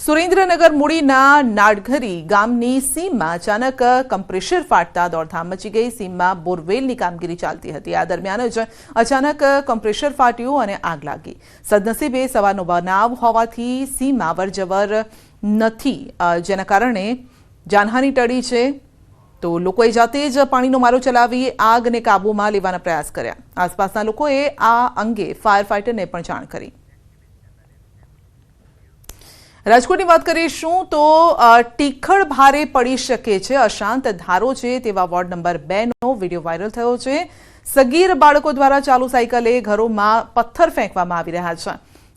સુરેન્દ્રનગર મૂડીના નાડઘરી ગામની સીમમાં અચાનક કમ્પ્રેસર ફાટતા દોડધામ મચી ગઈ। સીમમાં બોરવેલની કામગીરી ચાલતી હતી। આ દરમિયાન જ અચાનક કમ્પ્રેસર ફાટ્યું અને આગ લાગી। સદનસીબે સવારનો બનાવ હોવાથી સીમમાં અવરજવર નથી, જેના કારણે જાનહાની ટળી છે। તો લોકોએ જાતે જ પાણીનો મારો ચલાવી આગને કાબૂમાં લેવાના પ્રયાસ કર્યા। આસપાસના લોકોએ આ અંગે ફાયર ફાઇટરને પણ જાણ કરી। રાજકોટની વાત કરીશું તો ટીખળ ભારે પડી શકે છે। અશાંત ધારો છે તેવા વોર્ડ નંબર 2 નો વિડીયો વાયરલ થયો છે। સગીર બાળકો દ્વારા ચાલુ સાયકલે ઘરોમાં પથ્થર ફેંકવામાં આવી રહ્યા છે।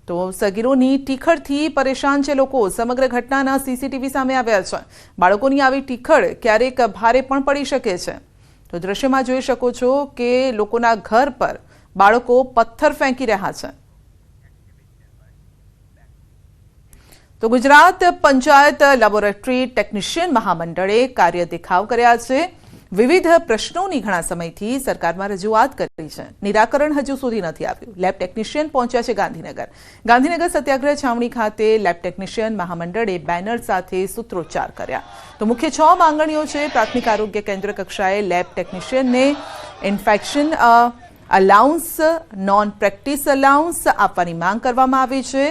તો સગીરોની ટીખળથી પરેશાન છે લોકો। સમગ્ર ઘટનાના સીસીટીવી સામે આવ્યા છે। બાળકોની આવી ટીખળ ક્યારેક ભારે પણ પડી શકે છે। તો દ્રશ્યમાં જોઈ શકો છો કે લોકોના ઘર પર બાળકો પથ્થર ફેંકી રહ્યા છે। તો ગુજરાત પંચાયત લેબોરેટરી ટેકનિશિયન મહામંડળે કાર્ય દેખાવ કર્યા છે। વિવિધ પ્રશ્નોની ઘણા સમયથી સરકારમાં રજૂઆત કરી છે, નિરાકરણ હજુ સુધી નથી આવ્યું। લેબ ટેકનિશિયન પહોંચ્યા છે ગાંધીનગર સત્યાગ્રહ છાવણી ખાતે લેબ ટેકનિશિયન મહામંડળે બેનર સાથે સૂત્રોચ્ચાર કર્યા। તો મુખ્ય 6 માંગણીઓ છે। પ્રાથમિક આરોગ્ય કેન્દ્ર કક્ષાએ લેબ ટેકનિશિયનને infection allowance, non practice allowance આપવાની માંગ કરવામાં આવી છે।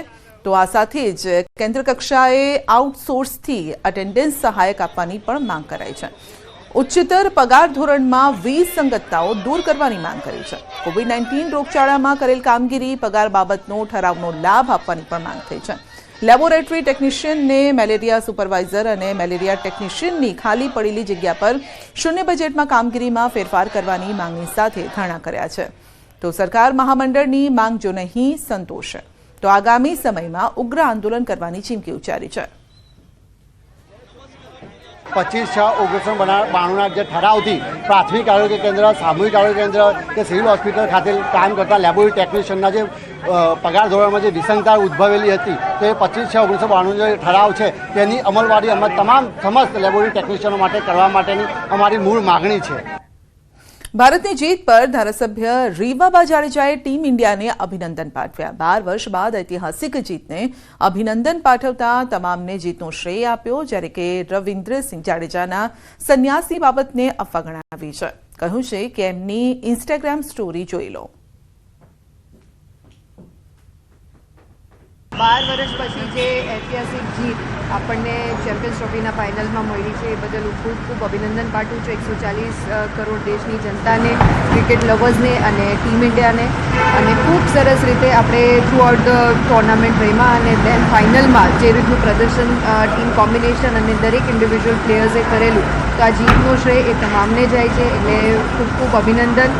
તો આ સાથે જ કેન્દ્ર કક્ષાએ આઉટસોર્સથી અટેન્ડન્સ સહાયક આપવાની પણ માંગ કરાઈ છે। ઉચ્ચતર પગાર ધોરણમાં વિસંગતતાઓ દૂર કરવાની માંગ કરી છે। કોવિડ-19 રોગચાળામાં કરેલ કામગીરી, પગાર બાબતનો ઠરાવનો લાભ આપવાની પણ માંગ થઈ છે। લેબોરેટરી ટેકનિશિયનને મેલેરિયા સુપરવાઇઝર અને મેલેરિયા ટેકનિશિયનની ખાલી પડેલી જગ્યા પર શૂન્ય બજેટમાં કામગીરીમાં ફેરફાર કરવાની માંગણી સાથે ધરણા કર્યા છે। તો સરકાર મહામંડળની માંગ જો નહીં સંતોષે તો આગામી સમયમાં ઉગ્ર આંદોલન કરવાની ચીમકી ઉચ્ચારી છે। 25/6/1992 જે ઠરાવથી પ્રાથમિક આરોગ્ય કેન્દ્ર, સામૂહિક આરોગ્ય કેન્દ્ર કે સિવિલ હોસ્પિટલ ખાતે કામ કરતા લેબોરેટરી ટેકનિશિયનના જે પગાર ધોરણમાં જે વિસંગતતા ઉદ્ભવેલી હતી તે 25/6/1992 જે ઠરાવ છે તેની અમલવારી અમે સમસ્ત લેબોરેટરી ટેકનિશિયનો માટે કરવા માટેની અમારી મૂળ માગણી છે। ભારતની જીત પર ધારાસભ્ય રીવાબા જાડેજાએ ટીમ ઇન્ડિયાને અભિનંદન પાઠવ્યા। 12 વર્ષ બાદ ઐતિહાસિક જીતને અભિનંદન પાઠવતા તમામને જીતનો શ્રેય આપ્યો, જ્યારે કે રવિન્દ્રસિંહ જાડેજાના સંન્યાસની બાબતને અફવા ગણાવી છે। કહ્યું છે કે એમની ઇન્સ્ટાગ્રામ સ્ટોરી જોઈ લો। 12 વર્ષ પછી જે ઐતિહાસિક જીત આપણને ચેમ્પિયન્સ ટ્રોફીના ફાઇનલમાં મળી છે એ બદલ હું ખૂબ ખૂબ અભિનંદન પાઠવું છું 140 કરોડ દેશની જનતાને, ક્રિકેટ લવર્સને અને ટીમ ઇન્ડિયાને। અને ખૂબ સરસ રીતે આપણે થ્રુ આઉટ ધ ટુર્નામેન્ટ રમ્યા અને દેન ફાઇનલમાં જે રીતનું પ્રદર્શન, ટીમ કોમ્બિનેશન અને દરેક ઇન્ડિવિજ્યુઅલ પ્લેયર્સે કરેલું, તો આ જીતનો શ્રેય એ તમામને જાય છે, એટલે ખૂબ ખૂબ અભિનંદન।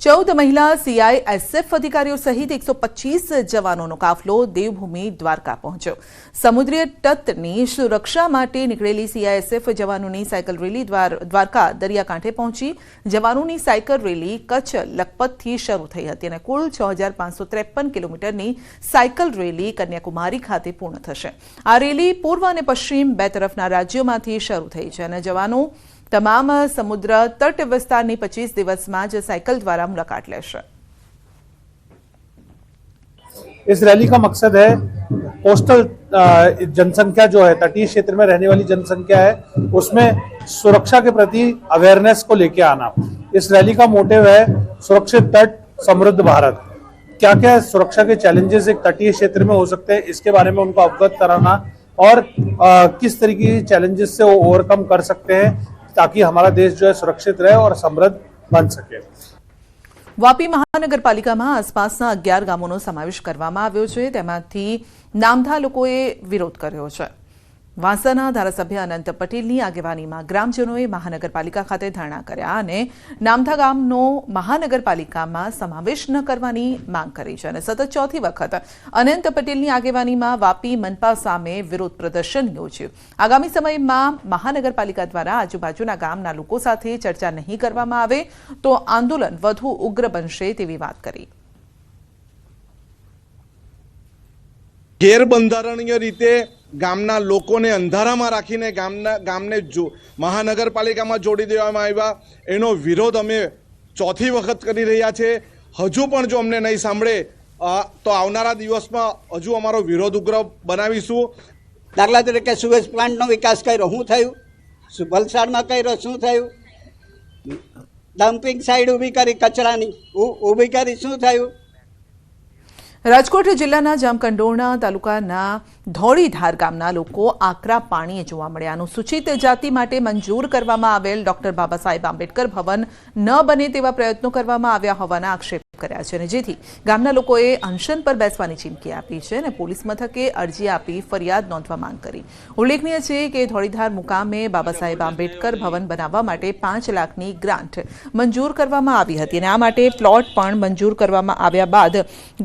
14 મહિલા CISF અધિકારીઓ સહિત 125 જવાનોનો કાફલો દેવભૂમિ દ્વારકા પહોંચ્યો। સમુદ્રીય તટની સુરક્ષા માટે નીકળેલી CISF જવાનોની સાયકલ રેલી દ્વારકા દરિયાકાંઠે પહોંચી। જવાનોની સાયકલ રેલી કચ્છ લખપતથી શરૂ થઈ હતી અને કુલ 6553 કિલોમીટરની સાયકલ રેલી કન્યાકુમારી ખાતે પૂર્ણ થશે। આ રેલી પૂર્વ અને પશ્ચિમ બે તરફના રાજ્યોમાંથી શરૂ થઈ છે અને જવાનો તમામ સમુદ્ર તટ વિસ્તારની 25 દિવસમાં જ साइकिल द्वारा मुलाकात लेशे। इस रैली का मकसद है कोस्टल जनसंख्या जो है, तटीय क्षेत्र में रहने वाली जनसंख्या है, उसमें सुरक्षा के प्रति अवेयरनेस को लेके आना। इस रैली का मोटिव है सुरक्षित तट समृद्ध भारत। क्या क्या सुरक्षा के चैलेंजेस एक तटीय क्षेत्र में हो सकते हैं, इसके बारे में उनको अवगत कराना और किस तरीके के चैलेंजेस से वो ओवरकम कर सकते हैं ताकि हमारा देश जो है सुरक्षित रहे और समृद्ध बन सके। वापी महानगरपालिकाમાં આસપાસના 11 ગામોનો સમાવેશ કરવામાં આવ્યો છે। તેમાંથી નામધા લોકોએ વિરોધ કર્યો છે। વાંસાના ધારાસભ્ય અનંત પટેલની આગેવાનીમાં ગ્રામજનોએ મહાનગરપાલિકા ખાતે ધરણા કર્યા અને નામધા ગામનો મહાનગરપાલિકામાં સમાવેશ ન કરવાની માંગ કરી છે અને સતત ચોથી વખત અનંત પટેલની આગેવાનીમાં વાપી મનપા સામે વિરોધ પ્રદર્શન યોજ્યું। આગામી સમયમાં મહાનગરપાલિકા દ્વારા આજુબાજુના ગામના લોકો સાથે ચર્ચા નહીં કરવામાં આવે તો આંદોલન વધુ ઉગ્ર બનશે તેવી વાત કરી। ગેરબંધારણીય રીતે ગામના લોકોને અંધારામાં રાખીને ગામને મહાનગરપાલિકામાં જોડી દેવામાં આવ્યા, એનો વિરોધ અમે ચોથી વખત કરી રહ્યા છે। હજુ પણ જો અમને નહીં સાંભળે તો આવનારા દિવસમાં હજુ અમારો વિરોધ ઉગ્ર બનાવીશું. દાખલા તરીકે સુએજ પ્લાન્ટનો વિકાસ કર્યો, શું થયું? વલસાડમાં કર્યો, શું થયું? ડમ્પિંગ સાઇડ ઊભી કરી, કચરાની ઊભી કરી, શું થયું? રાજકોટ જિલ્લાના જામકંડોરણા તાલુકાના ધોળીધાર ગામના લોકો આકરા પાણીએ જોવા મળ્યા. અનુસૂચિત જાતિ માટે મંજૂર કરવામાં આવેલ ડોક્ટર બાબા સાહેબ આંબેડકર ભવન ન બને તેવા પ્રયત્નો કરવામાં આવ્યા હોવાના આક્ષેપ કર્યા છે અને જેથી ગામના લોકોએ અનશન પર બેસવાની ચીમકી આપી છે અને પોલીસ મથકે અરજી આપી ફરિયાદ નોંધવા માંગ કરી. ઉલ્લેખનીય છે કે ધોળીધાર મુકામે બાબા સાહેબ આંબેડકર ભવન બનાવવા માટે 5 લાખની ગ્રાન્ટ મંજૂર કરવામાં આવી હતી અને આ માટે પ્લોટ પણ મંજૂર કરવામાં આવ્યા બાદ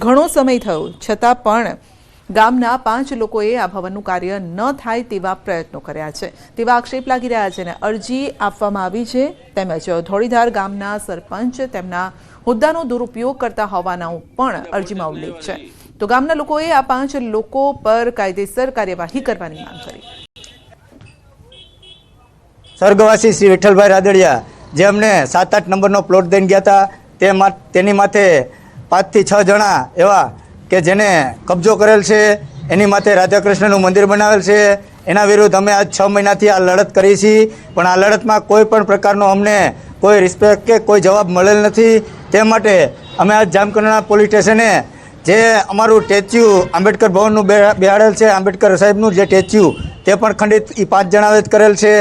ઘણો સમય થયો છતાં પણ ગામના 5 લોકોએ આ ભવનનું કાર્ય ન થાય તેવા પ્રયત્નો કર્યા છે તેવા આક્ષેપ લાગી રહ્યા છે અને અરજી આપવામાં આવી છે. તેમજ ધોળીધાર ગામના સરપંચ તેમના હોદ્દાનો દુરુપયોગ કરતા હોવાનો પણ અરજીમાં ઉલ્લેખ છે. તો ગામના લોકોએ આ 5 લોકો પર કાયદેસર કાર્યવાહી કરવાની માંગ કરી. સ્વર્ગવાસી શ્રી વિઠ્ઠલભાઈ રાદડિયા જે અમને 7-8 નંબરનો પ્લોટ દઈને ગયા હતા તેની માથે 5 થી 6 જણા એવા કે જેને કબજો કરેલ છે, એની માથે રાધાકૃષ્ણનું મંદિર બનાવેલ છે. એના વિરુદ્ધ અમે આજ 6 મહિનાથી આ લડત કરી છીએ, પણ આ લડતમાં કોઈ પણ પ્રકારનો અમને કોઈ રિસ્પેક્ટ કે કોઈ જવાબ મળેલ નથી. તે માટે અમે આજ જામકંડોરણા પોલીસ સ્ટેશને જે અમારું સ્ટેચ્યુ આંબેડકર ભવનનું બેહાડેલ છે, આંબેડકર સાહેબનું જે સ્ટેચ્યુ તે પણ ખંડિત એ 5 જણાએ જ કરેલ છે.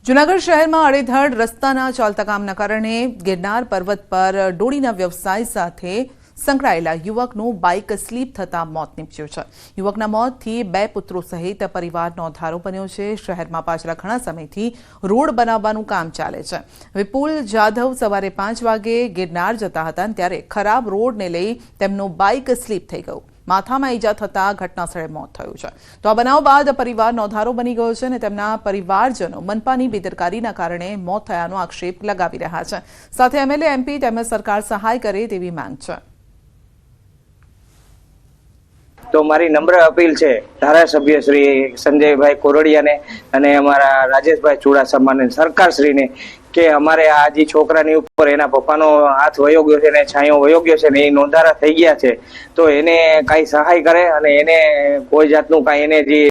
જૂનાગઢ શહેરમાં આડેધડ રસ્તાના ચાલતા કામના કારણે ગિરનાર પર્વત પર ડોળીના વ્યવસાય સાથે સંકળાયેલા યુવકનું બાઇક સ્લીપ થતાં મોત નીપજ્યું છે. યુવકના મોતથી 2 પુત્રો સહિત પરિવારનો અંધારો બન્યો છે. શહેરમાં પાછલા ઘણા સમયથી રોડ બનાવવાનું કામ ચાલે છે. વિપુલ જાધવ સવારે 5 વાગે ગિરનાર જતા હતા ત્યારે ખરાબ રોડને લઈ તેમનું બાઇક સ્લીપ થઈ ગયું. માથામાં ઈજા થતાં ઘટનાસ્થળે મોત થયું છે. તો આ બનાવ બાદ પરિવારનો અંધારો બની ગયો છે અને તેમના પરિવારજનો મનપાની બેદરકારીના કારણે મોત થયાનો આક્ષેપ લગાવી રહ્યા છે. સાથે એમએલએ, એમપી તેમજ સરકાર સહાય કરે તેવી માંગ છે. તો મારી નમ્ર અપીલ છે ધારાસભ્ય શ્રી સંજયભાઈ કોરડિયાને અને અમારા રાજેશભાઈ ચુડાસમાને, સરકારશ્રીને કે અમારે આ જે છોકરાની ઉપર એના પપ્પાનો હાથ વયો ગયો છે ને છાંયો વયો ગયો છે ને એ નોંધારા થઈ ગયા છે, તો એને કાંઈ સહાય કરે અને એને કોઈ જાતનું કાંઈ એને જે